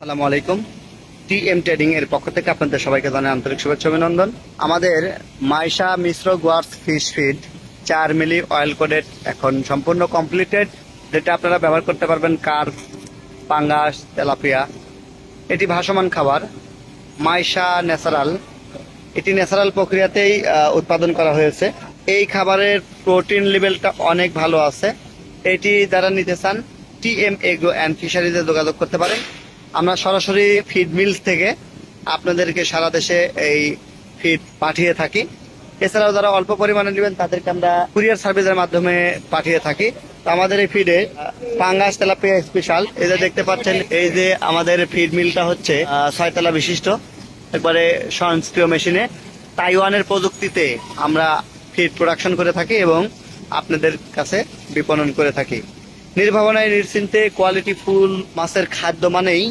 আসসালামু আলাইকুম। TM trading এর পক্ষ থেকে আপনাদের সবাইকে জানাই আন্তরিক শুভেচ্ছা অভিনন্দন। আমাদের মাইশা মিশ্র গোয়ার্স ফিশ ফিড 4 মিলি অয়েল কোডেড এখন সম্পূর্ণ কমপ্লিটেড, যেটা আপনারা ব্যবহার করতে পারবেন কার্প, পাঙ্গাস, তেলাপিয়া। এটি ভাসমান খাবার মাইশা ন্যাচারাল। এটি ন্যাচারাল প্রক্রিয়াতেই উৎপাদন করা হয়েছে। এই খাবারের প্রোটিন লেভেলটা অনেক ভালো আছে। এটি যারা নিতে চান টিএম এগ্রো অ্যান্ড ফিশারিজে যোগাযোগ করতে পারেন। আমরা সরাসরি ফিড মিলস থেকে আপনাদেরকে সারা দেশে এই ফিড পাঠিয়ে থাকি। এছাড়াও যারা অল্প পরিমাণে নেবেন তাদেরকে আমরা কুরিয়ার সার্ভিসের মাধ্যমে পাঠিয়ে থাকি। তো আমাদের এই ফিডে পাঙ্গাস, তেলাপিয়া স্পেশাল। এই যে দেখতে পাচ্ছেন, এই যে আমাদের ফিড মিলটা হচ্ছে 6 তলা বিশিষ্ট, একবারে স্বয়ংক্রিয় মেশিনে তাইওয়ানের প্রযুক্তিতে আমরা ফিড প্রোডাকশন করে থাকি এবং আপনাদের কাছে বিপণন করে থাকি। নির্ভাবনায় নিশ্চিন্তে কোয়ালিটি ফুল মাছের খাদ্য মানেই